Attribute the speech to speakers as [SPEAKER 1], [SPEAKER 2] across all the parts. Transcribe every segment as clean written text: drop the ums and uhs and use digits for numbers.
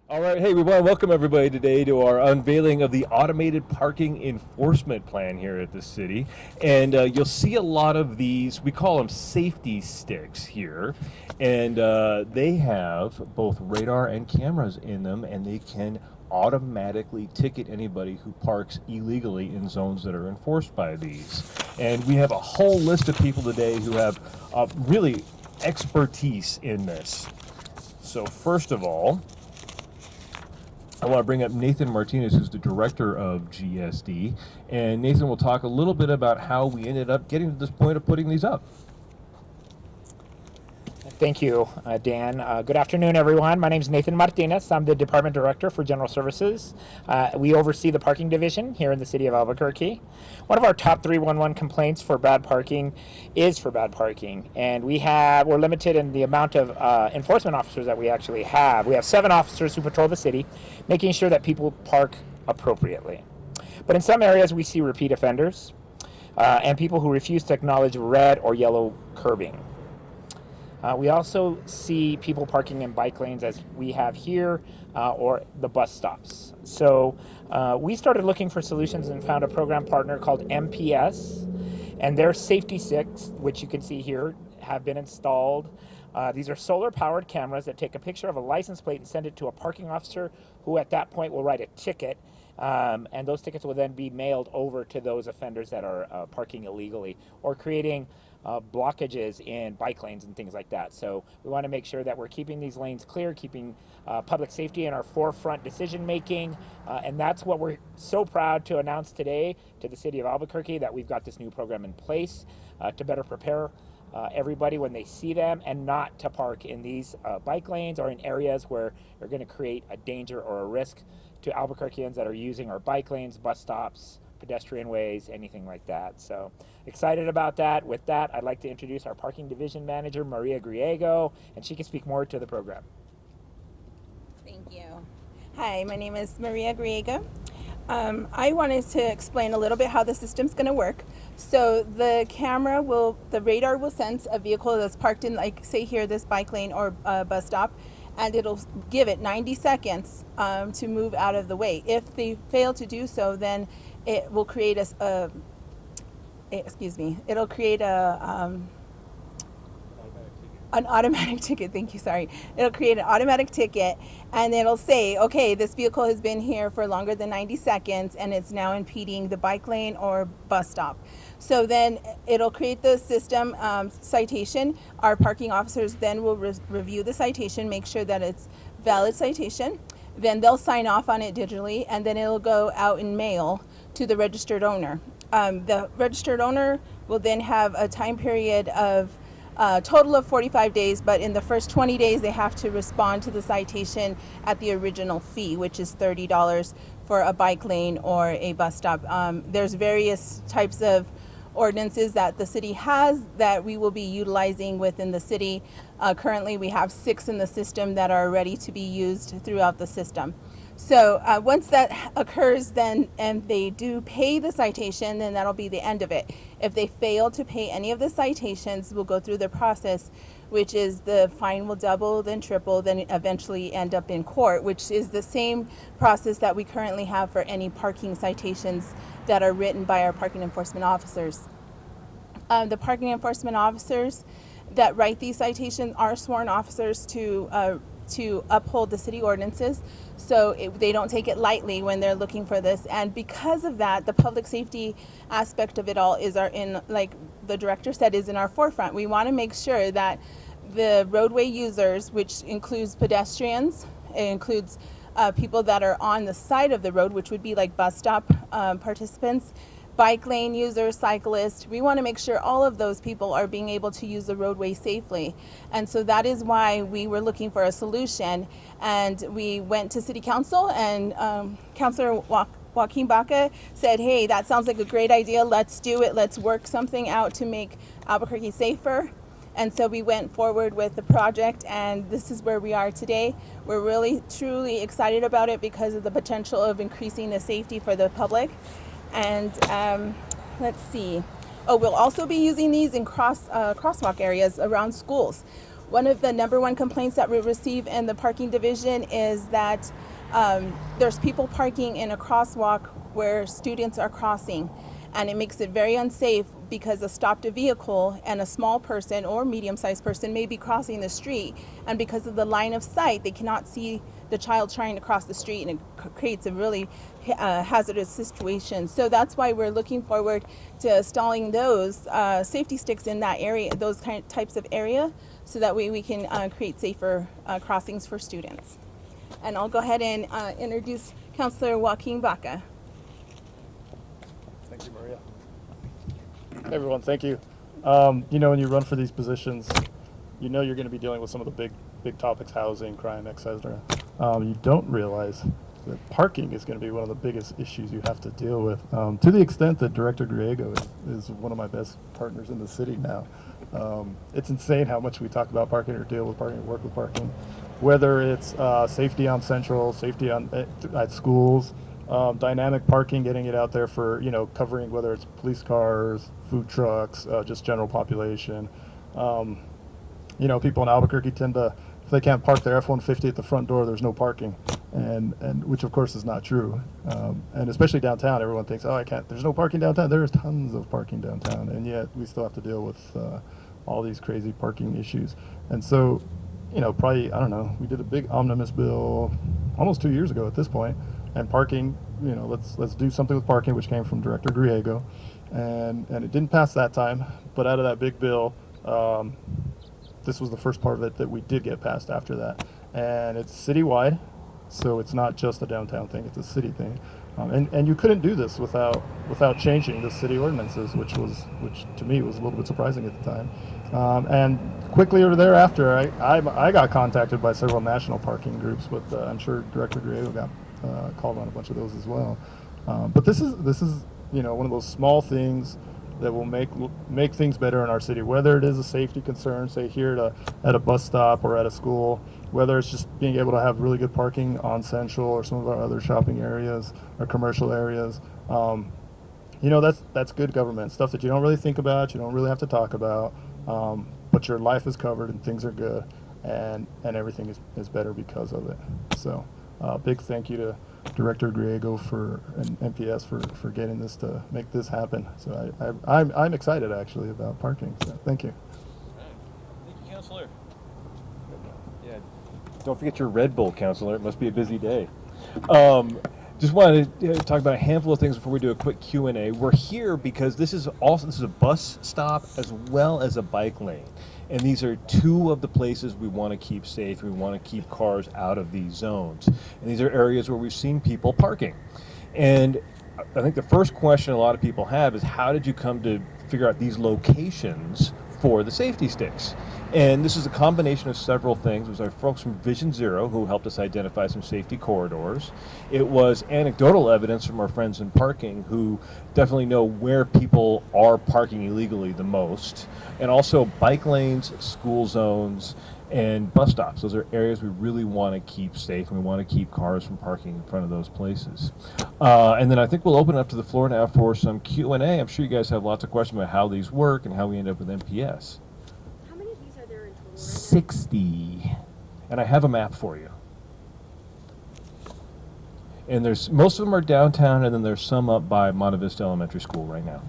[SPEAKER 1] All right, hey, we want to welcome everybody today to our unveiling of the automated parking enforcement plan here at the city. And you'll see a lot of these, we call them safety sticks here. And they have both radar and cameras in them, and they can automatically ticket anybody who parks illegally in zones that are enforced by these. And we have a whole list of people today who have really expertise in this. So, first of all, I want to bring up Nathan Martinez, who's the director of GSD, and Nathan will talk a little bit about how we ended up getting to this point of putting these up.
[SPEAKER 2] Thank you, Dan. Good afternoon, everyone. My name is Nathan Martinez. I'm the Department Director for General Services. We oversee the parking division here in the city of Albuquerque. One of our top 311 complaints for bad parking is for bad parking, and we're limited in the amount of enforcement officers that we actually have. We have 7 officers who patrol the city, making sure that people park appropriately. But in some areas, we see repeat offenders and people who refuse to acknowledge red or yellow curbing. We also see people parking in bike lanes as we have here or the bus stops. So we started looking for solutions and found a program partner called MPS, and their SafetySticks, which you can see here, have been installed. These are solar powered cameras that take a picture of a license plate and send it to a parking officer who at that point will write a ticket. And those tickets will then be mailed over to those offenders that are parking illegally or creating blockages in bike lanes and things like that. So we want to make sure that we're keeping these lanes clear, keeping public safety in our forefront decision making, and that's what we're so proud to announce today to the city of Albuquerque, that we've got this new program in place to better prepare everybody when they see them, and not to park in these bike lanes or in areas where they're going to create a danger or a risk to Albuquerqueans that are using our bike lanes, bus stops, pedestrian ways, anything like that. So excited about that. With that, I'd like to introduce our parking division manager, Maria Griego, and she can speak more to the program.
[SPEAKER 3] Thank you. Hi, my name is Maria Griego. I wanted to explain a little bit how the system's going to work. So the radar will sense a vehicle that's parked in, like say here, this bike lane or bus stop, and it'll give it 90 seconds to move out of the way. If they fail to do so, then it will create an automatic ticket. Thank you. Sorry. It'll create an automatic ticket, and it'll say, okay, this vehicle has been here for longer than 90 seconds and it's now impeding the bike lane or bus stop. So then it'll create the system citation. Our parking officers then will review the citation, make sure that it's valid citation. Then they'll sign off on it digitally, and then it'll go out in mail to the registered owner. The registered owner will then have a time period of total of 45 days, but in the first 20 days they have to respond to the citation at the original fee, which is $30 for a bike lane or a bus stop. There's various types of ordinances that the city has that we will be utilizing within the city. Currently we have 6 in the system that are ready to be used throughout the system. So once that occurs, then and they do pay the citation, then that'll be the end of it. If they fail to pay any of the citations, we'll go through the process, which is the fine will double, then triple, then eventually end up in court, which is the same process that we currently have for any parking citations that are written by our parking enforcement officers. The parking enforcement officers that write these citations are sworn officers to uphold the city ordinances, so they don't take it lightly when they're looking for this. And because of that, the public safety aspect of it all is like the director said, is in our forefront. We want to make sure that the roadway users, which includes pedestrians, it includes people that are on the side of the road, which would be like bus stop participants, bike lane users, cyclists. We want to make sure all of those people are being able to use the roadway safely. And so that is why we were looking for a solution. And we went to City Council, and Councilor Joaquin Baca said, hey, that sounds like a great idea. Let's do it. Let's work something out to make Albuquerque safer. And so we went forward with the project, and this is where we are today. We're really, truly excited about it because of the potential of increasing the safety for the public. And let's see. Oh, we'll also be using these in crosswalk areas around schools. One of the number one complaints that we receive in the parking division is that there's people parking in a crosswalk where students are crossing, and it makes it very unsafe because a stopped vehicle and a small person or medium-sized person may be crossing the street, and because of the line of sight, they cannot see the child trying to cross the street, and it creates a really hazardous situation. So that's why we're looking forward to installing those safety sticks in that area, those types of area, so that way we can create safer crossings for students. And I'll go ahead and introduce Councillor Joaquin Baca.
[SPEAKER 4] Thank you, Maria. Hey, everyone, thank you. You know, when you run for these positions, you know you're going to be dealing with some of the big topics, housing, crime, etc. You don't realize that parking is going to be one of the biggest issues you have to deal with, to the extent that Director Griego is one of my best partners in the city now. It's insane how much we talk about parking or deal with parking or work with parking, whether it's safety on Central, safety on at schools, dynamic parking, getting it out there for, you know, covering whether it's police cars, food trucks, just general population. You know, people in Albuquerque tend to, if they can't park their F-150 at the front door, there's no parking, and which of course is not true. And especially downtown, everyone thinks, oh, there's no parking downtown. There's tons of parking downtown, and yet we still have to deal with all these crazy parking issues. And so, you know, probably, I don't know, we did a big omnibus bill almost 2 years ago at this point, and parking, you know, let's do something with parking, which came from Director Griego, and it didn't pass that time, but out of that big bill, this was the first part of it that we did get passed after that. And it's citywide, so it's not just a downtown thing, it's a city thing. And you couldn't do this without changing the city ordinances, which to me was a little bit surprising at the time. And quickly thereafter, I got contacted by several national parking groups, but I'm sure Director Griego got called on a bunch of those as well. But this is you know, one of those small things that will make things better in our city, whether it is a safety concern, say here at a bus stop or at a school, whether it's just being able to have really good parking on Central or some of our other shopping areas or commercial areas. You know, that's good government, stuff that you don't really think about, you don't really have to talk about, but your life is covered and things are good, and everything is better because of it. So big thank you to Director Griego and MPS for getting this to make this happen. So I'm excited actually about parking. So thank you.
[SPEAKER 1] Thank you, Councilor. Yeah, don't forget your Red Bull, Councilor. It must be a busy day. Just wanted to talk about a handful of things before we do a quick Q&A. We're here because this is a bus stop as well as a bike lane. And these are two of the places we want to keep safe. We want to keep cars out of these zones. And these are areas where we've seen people parking. And I think the first question a lot of people have is, how did you come to figure out these locations for the safety sticks? And this is a combination of several things. It was our folks from Vision Zero who helped us identify some safety corridors. It was anecdotal evidence from our friends in parking who definitely know where people are parking illegally the most. And also bike lanes, school zones, and bus stops. Those are areas we really want to keep safe, and we want to keep cars from parking in front of those places. And then I think we'll open up to the floor now for some Q&A. I'm sure you guys have lots of questions about how these work and how we end up with MPS. 60, and I have a map for you. And most of them are downtown, and then there's some up by Monte Vista Elementary School right now.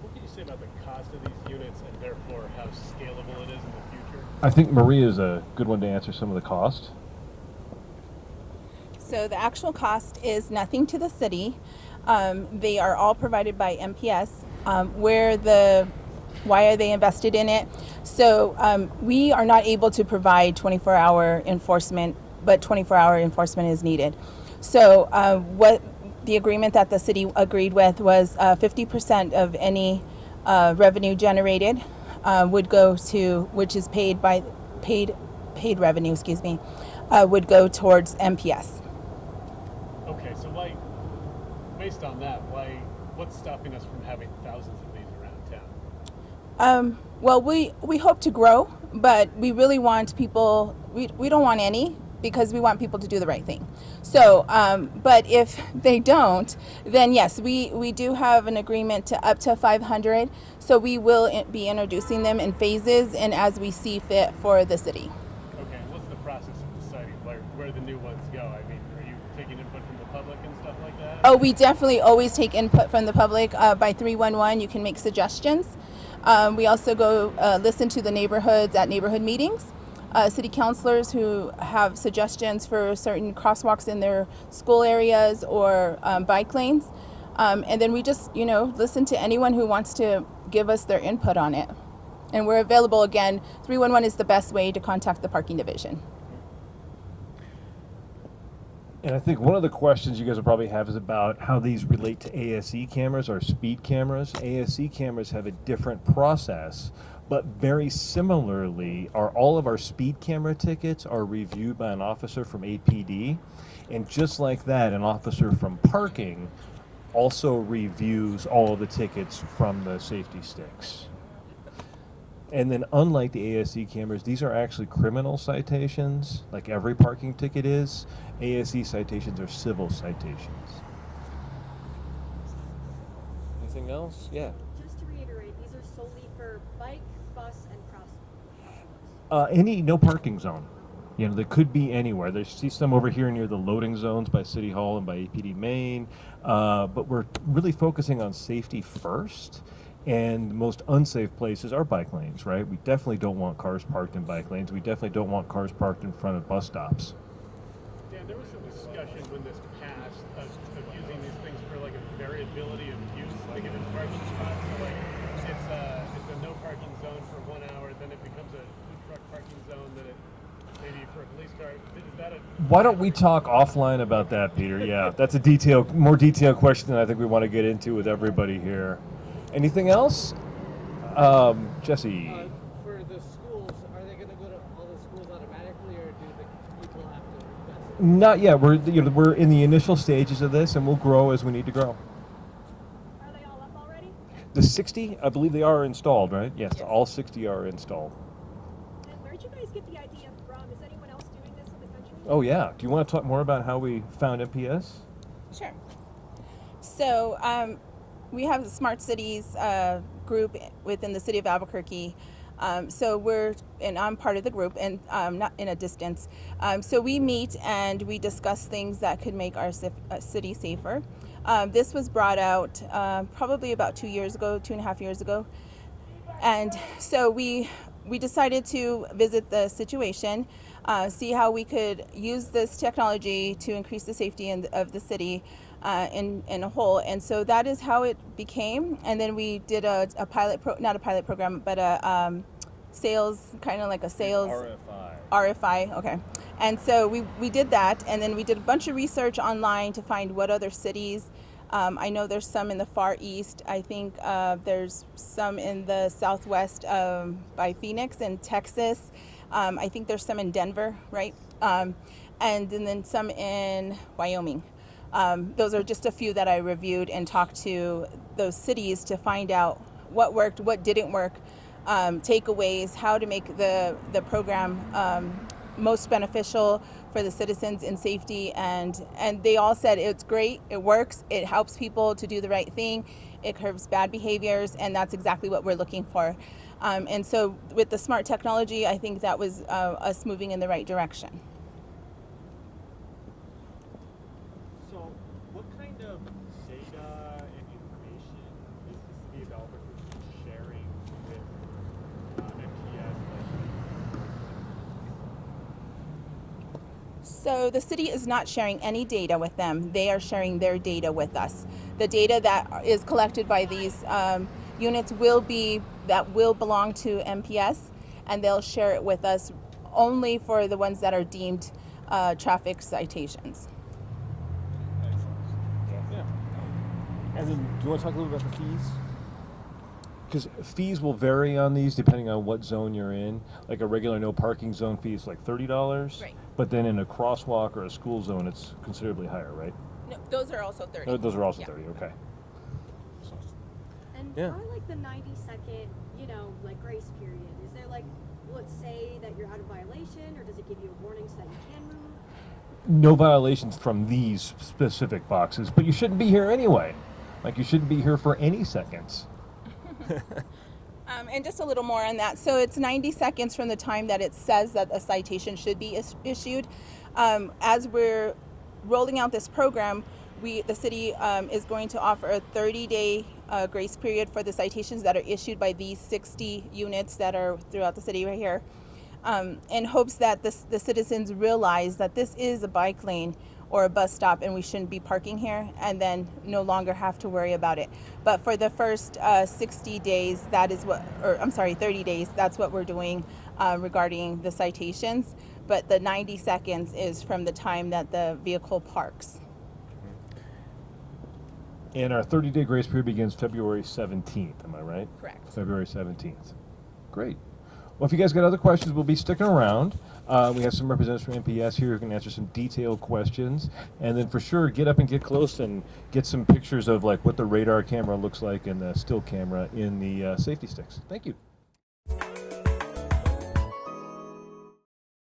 [SPEAKER 5] What can you say about the cost of these units and therefore how scalable it is in the future?
[SPEAKER 1] I think Maria is a good one to answer some of the cost.
[SPEAKER 3] So the actual cost is nothing to the city. They are all provided by MPS. Why are they invested in it? So we are not able to provide 24-hour enforcement, but 24-hour enforcement is needed. So what the agreement that the city agreed with was 50% of any revenue generated would go to, which is paid revenue, would go towards MPS.
[SPEAKER 5] Okay, so based on that, what's stopping us from having thousands of these around town?
[SPEAKER 3] Well, we hope to grow, but we really want people, we don't want any. because we want people to do the right thing. So, but if they don't, then yes, we do have an agreement to up to 500. So we will be introducing them in phases and as we see fit for the city.
[SPEAKER 5] Okay, what's the process of deciding where the new ones go? I mean, are you taking input from the public and stuff like that?
[SPEAKER 3] Oh, we definitely always take input from the public. By 311, you can make suggestions. We also go listen to the neighborhoods at neighborhood meetings. City councilors who have suggestions for certain crosswalks in their school areas or bike lanes. And then we just, listen to anyone who wants to give us their input on it. And we're available again. 311 is the best way to contact the parking division.
[SPEAKER 1] And I think one of the questions you guys will probably have is about how these relate to ASE cameras or speed cameras. ASE cameras have a different process, but very similarly, all of our speed camera tickets are reviewed by an officer from APD. And just like that, an officer from parking also reviews all of the tickets from the SafetySticks. And then unlike the ASE cameras, these are actually criminal citations, like every parking ticket is. ASE citations are civil citations. Anything else? Yeah.
[SPEAKER 6] Just to reiterate, these are solely for bike, bus, and cross.
[SPEAKER 1] Any no parking zone. They could be anywhere. There's see some over here near the loading zones by City Hall and by APD Main. But we're really focusing on safety first. And the most unsafe places are bike lanes, right? We definitely don't want cars parked in bike lanes. We definitely don't want cars parked in front of bus stops.
[SPEAKER 5] Dan, there was some discussion when this passed of using these things for like a variability of use, like if it's parking spots, so like it's a no parking zone for 1 hour, then it becomes a food truck parking zone, then it maybe for a police car. Is that a...
[SPEAKER 1] Why don't we talk offline about that, Peter? Yeah, that's a more detailed question than I think we want to get into with everybody here. Anything else? Jesse.
[SPEAKER 7] For the schools, are they going to go to all the schools automatically, or do the people have to request it?
[SPEAKER 1] Not yet. We're in the initial stages of this, and we'll grow as we need to grow.
[SPEAKER 6] Are they all up already?
[SPEAKER 1] The 60, I believe they are installed, right? Yes, all 60 are installed.
[SPEAKER 6] And where'd you guys get the idea from? Is anyone else doing this in the country?
[SPEAKER 1] Oh yeah. Do you want to talk more about how we found MPS?
[SPEAKER 3] Sure. So we have the Smart Cities group within the city of Albuquerque. So I'm part of the group and not in a distance. So we meet and we discuss things that could make our city safer. This was brought out probably about 2.5 years ago. And so we decided to visit the situation, see how we could use this technology to increase the safety of the city in a whole. And so that is how it became. And then we did not a pilot program, but a sales, kind of like a sales RFI. Okay. And so we did that, and then we did a bunch of research online to find what other cities. I know there's some in the Far East. I think there's some in the Southwest by Phoenix and Texas. I think there's some in Denver, right? And then some in Wyoming. Those are just a few that I reviewed and talked to those cities to find out what worked, what didn't work, takeaways, how to make the program most beneficial for the citizens in safety. And they all said it's great, it works, it helps people to do the right thing, it curbs bad behaviors, and that's exactly what we're looking for. And so with the smart technology, I think that was us moving in the right direction. So the city is not sharing any data with them. They are sharing their data with us. The data that is collected by these units will belong to MPS, and they'll share it with us only for the ones that are deemed traffic citations.
[SPEAKER 1] Yeah. And then, do you want to talk a little bit about the fees? Because fees will vary on these depending on what zone you're in. Like a regular no parking zone fee is like $30.
[SPEAKER 3] Right.
[SPEAKER 1] But then in a crosswalk or a school zone, it's considerably higher, right?
[SPEAKER 3] No, those are also 30.
[SPEAKER 1] Oh, those are also
[SPEAKER 3] Yeah.
[SPEAKER 1] 30, okay.
[SPEAKER 6] And
[SPEAKER 1] Yeah.
[SPEAKER 6] for like the 90-second, like grace period, is there like, will it say that you're out of violation, or does it give you a warning so that you can move?
[SPEAKER 1] no violations from these specific boxes, but you shouldn't be here anyway. Like, you shouldn't be here for any seconds.
[SPEAKER 3] And just a little more on that. So it's 90 seconds from the time that it says that a citation should be issued. As we're rolling out this program, the city is going to offer a 30-day grace period for the citations that are issued by these 60 units that are throughout the city right here, in hopes that the citizens realize that this is a bike lane or a bus stop and we shouldn't be parking here, and then no longer have to worry about it. But for the first 60 days, 30 days, that's what we're doing regarding the citations. But the 90 seconds is from the time that the vehicle parks.
[SPEAKER 1] And our 30-day grace period begins February 17th, am I right?
[SPEAKER 3] Correct.
[SPEAKER 1] February 17th. Great. Well, if you guys got other questions, we'll be sticking around. We have some representatives from MPS here who can answer some detailed questions. And then for sure, get up and get close and get some pictures of like what the radar camera looks like and the still camera in the SafetySticks. Thank you.